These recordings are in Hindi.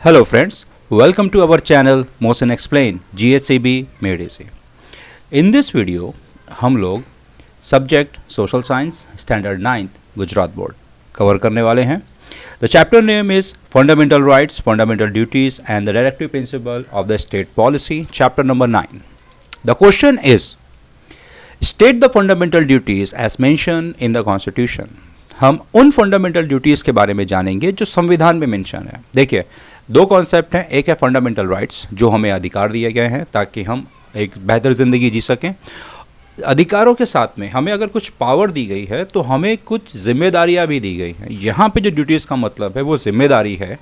Hello friends, welcome to our channel Motion Explain GHCB Made Easy। In this video हम लोग subject social science standard 9th Gujarat board cover करने वाले हैं। The chapter name is Fundamental Rights, Fundamental Duties and the Directive Principle of the State Policy, chapter number 9। The question is, state the fundamental duties as mentioned in the Constitution। हम उन फंडामेंटल ड्यूटीज़ के बारे में जानेंगे जो संविधान में मेंशन है। देखिए, दो कॉन्सेप्ट हैं, एक है फंडामेंटल राइट्स जो हमें अधिकार दिए गए हैं ताकि हम एक बेहतर ज़िंदगी जी सकें। अधिकारों के साथ में हमें अगर कुछ पावर दी गई है तो हमें कुछ जिम्मेदारियां भी दी गई हैं। यहाँ पे जो ड्यूटीज़ का मतलब है वो जिम्मेदारी है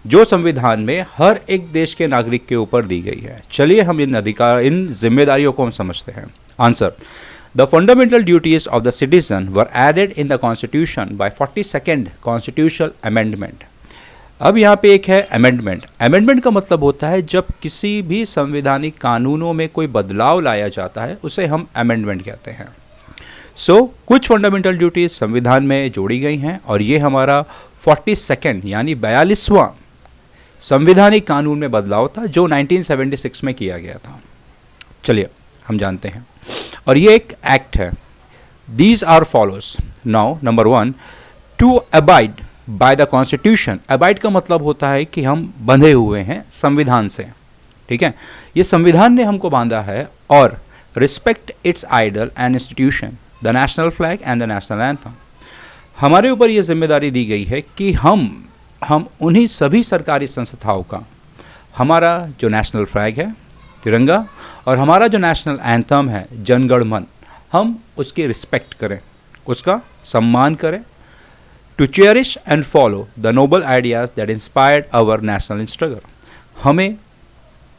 जो संविधान में हर एक देश के नागरिक के ऊपर दी गई है। चलिए हम इन जिम्मेदारियों को हम समझते हैं। Answer: The fundamental duties of the citizen were added in the Constitution by 42nd Constitutional Amendment। अब यहाँ पे एक है अमेंडमेंट। अमेंडमेंट का मतलब होता है जब किसी भी संवैधानिक कानूनों में कोई बदलाव लाया जाता है उसे हम अमेंडमेंट कहते हैं। कुछ फंडामेंटल ड्यूटीज संविधान में जोड़ी गई हैं और ये हमारा 42nd यानी 42वां संवैधानिक कानून में बदलाव था जो 1976 में किया गया था। चलिए हम जानते हैं, और ये एक एक्ट है। These are follows. Now number 1, to abide by the constitution. Abide का मतलब होता है कि हम बंधे हुए हैं संविधान से, ठीक है, ये संविधान ने हमको बांधा है। और respect its ideal and institution, the national flag and the national anthem. हमारे ऊपर ये जिम्मेदारी दी गई है कि हम उन्हीं सभी सरकारी संस्थाओं का, हमारा जो नेशनल फ्लैग है तिरंगा और हमारा जो नेशनल एंथम है जन गण मन, हम उसकी रिस्पेक्ट करें, उसका सम्मान करें। To cherish and follow the noble ideas that inspired our national struggle. हमें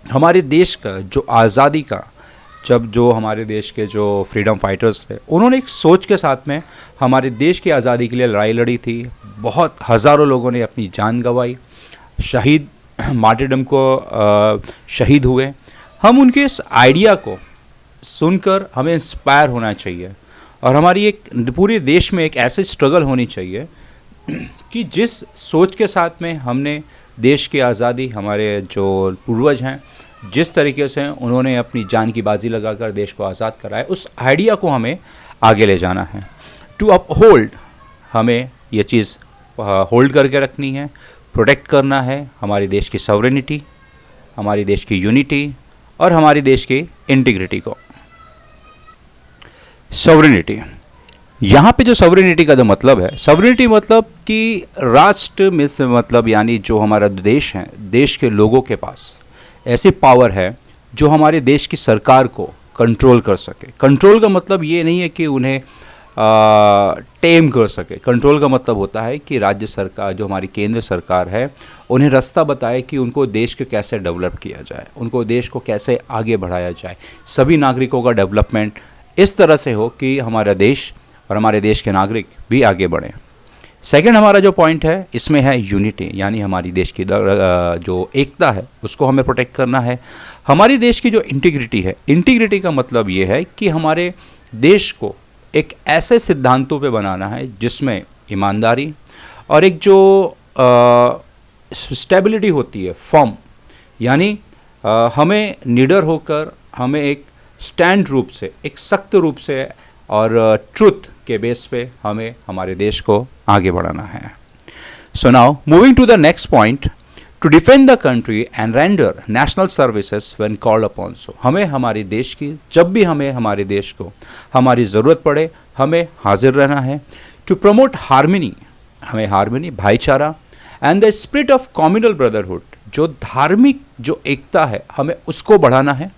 हमारे देश का जो आज़ादी का, जब जो हमारे देश के जो फ्रीडम फाइटर्स थे उन्होंने एक सोच के साथ में हमारे देश की आज़ादी के लिए लड़ाई लड़ी थी। बहुत हज़ारों लोगों ने अपनी जान गंवाई, शहीद मार्टिरडम को शहीद हुए। हम उनके इस आइडिया को सुनकर हमें इंस्पायर होना चाहिए और हमारी एक पूरे देश में एक ऐसी स्ट्रगल होनी चाहिए कि जिस सोच के साथ में हमने देश की आज़ादी, हमारे जो पूर्वज हैं जिस तरीके से उन्होंने अपनी जान की बाजी लगाकर देश को आज़ाद कराया, उस आइडिया को हमें आगे ले जाना है। टू अपहोल्ड, हमें ये चीज़ होल्ड करके रखनी है, प्रोटेक्ट करना है हमारे देश की सॉवरेनिटी, हमारी देश की यूनिटी और हमारी देश की इंटीग्रिटी को। सॉवरेनिटी, यहाँ पे जो सॉवरेनिटी का जो मतलब है, सॉवरेनिटी मतलब कि राष्ट्र में से मतलब यानी जो हमारा देश है, देश के लोगों के पास ऐसी पावर है जो हमारे देश की सरकार को कंट्रोल कर सके। कंट्रोल का मतलब ये नहीं है कि उन्हें टेम कर सके। कंट्रोल का मतलब होता है कि राज्य सरकार, जो हमारी केंद्र सरकार है, उन्हें रास्ता बताए कि उनको देश को कैसे डेवलप किया जाए, उनको देश को कैसे आगे बढ़ाया जाए। सभी नागरिकों का डेवलपमेंट इस तरह से हो कि हमारा देश और हमारे देश के नागरिक भी आगे बढ़ें। सेकंड हमारा जो पॉइंट है इसमें है यूनिटी, यानी हमारी देश की जो एकता है उसको हमें प्रोटेक्ट करना है। हमारी देश की जो इंटीग्रिटी है, इंटीग्रिटी का मतलब ये है कि हमारे देश को एक ऐसे सिद्धांतों पे बनाना है जिसमें ईमानदारी और एक जो स्टेबिलिटी होती है, फर्म, यानी हमें निडर होकर, हमें एक स्टैंड रूप से, एक सख्त रूप से और ट्रुथ के बेस पे हमें हमारे देश को आगे बढ़ाना है। So now moving to the next point, to defend the country and render national services when called upon. So हमें हमारे देश की, जब भी हमें हमारे देश को हमारी ज़रूरत पड़े, हमें हाजिर रहना है। टू प्रमोट हार्मनी, हमें हार्मनी, भाईचारा and the spirit of communal brotherhood, जो धार्मिक जो एकता है हमें उसको बढ़ाना है।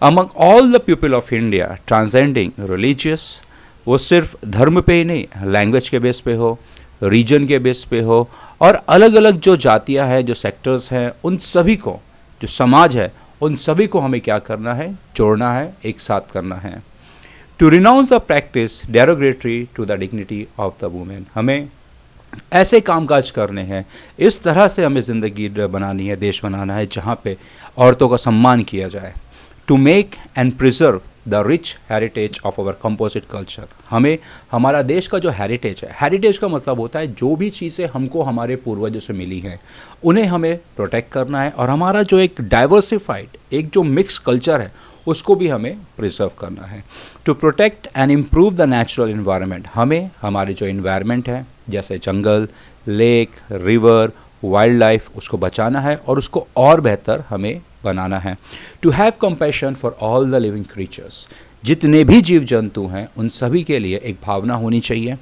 Among all the people of India transcending religious, वो सिर्फ धर्म पे ही नहीं, लैंग्वेज के बेस पे हो, रीजन के बेस पे हो, और अलग अलग जो जातियां हैं, जो सेक्टर्स हैं, उन सभी को, जो समाज है उन सभी को हमें क्या करना है, जोड़ना है, एक साथ करना है। To renounce the practice derogatory to the dignity of the women, हमें ऐसे कामकाज करने हैं, इस तरह से हमें ज़िंदगी बनानी है, देश बनाना है जहाँ पे औरतों का सम्मान किया जाए। To make and preserve the rich heritage of our composite culture. हमें हमारा देश का जो हेरिटेज है, हेरिटेज का मतलब होता है जो भी चीज़ें हमको हमारे पूर्वजों से मिली हैं उन्हें हमें प्रोटेक्ट करना है, और हमारा जो एक डाइवर्सिफाइड एक जो मिक्स कल्चर है उसको भी हमें प्रिजर्व करना है। To protect and improve the natural environment, हमें हमारे जो इन्वायरमेंट है जैसे जंगल, लेक, रिवर, वाइल्ड लाइफ, उसको बचाना है और उसको और बेहतर हमें बनाना है। To have compassion for all the living creatures, जितने भी जीव जंतु हैं उन सभी के लिए एक भावना होनी चाहिए।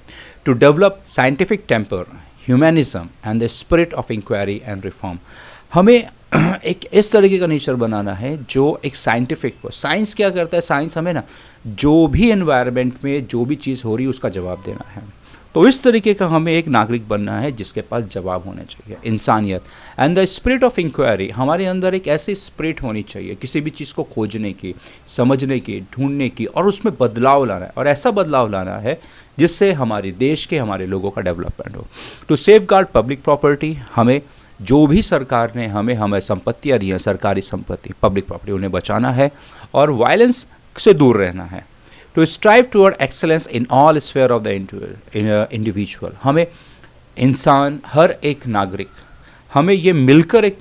To develop scientific temper, humanism and the spirit of inquiry and reform, हमें एक इस तरीके का नेचर बनाना है जो एक साइंटिफिक हो। साइंस क्या करता है, साइंस हमें ना जो भी एनवायरनमेंट में जो भी चीज़ हो रही है उसका जवाब देना है। तो इस तरीके का हमें एक नागरिक बनना है जिसके पास जवाब होना चाहिए, इंसानियत। And the spirit of inquiry, हमारे अंदर एक ऐसी स्पिरिट होनी चाहिए किसी भी चीज़ को खोजने की, समझने की, ढूंढने की, और उसमें बदलाव लाना है, और ऐसा बदलाव लाना है जिससे हमारे देश के, हमारे लोगों का डेवलपमेंट हो। To safeguard public property, हमें जो भी सरकार ने हमें संपत्तियाँ दी हैं, सरकारी संपत्ति, पब्लिक प्रॉपर्टी, उन्हें बचाना है और वायलेंस से दूर रहना है। To strive toward excellence in all sphere of the individual, हमें इंसान, हर एक नागरिक, हमें ये मिलकर एक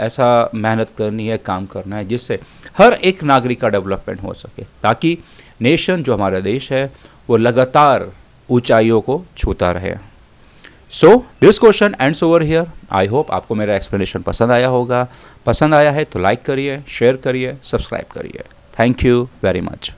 ऐसा मेहनत करनी है, काम करना है जिससे हर एक नागरिक का डेवलपमेंट हो सके, ताकि नेशन, जो हमारा देश है, वो लगातार ऊंचाइयों को छूता रहे। So this question ends over here. I hope आपको मेरा एक्सप्लेनेशन पसंद आया होगा। पसंद आया है तो लाइक करिए, शेयर करिए, सब्सक्राइब करिए। Thank you very much.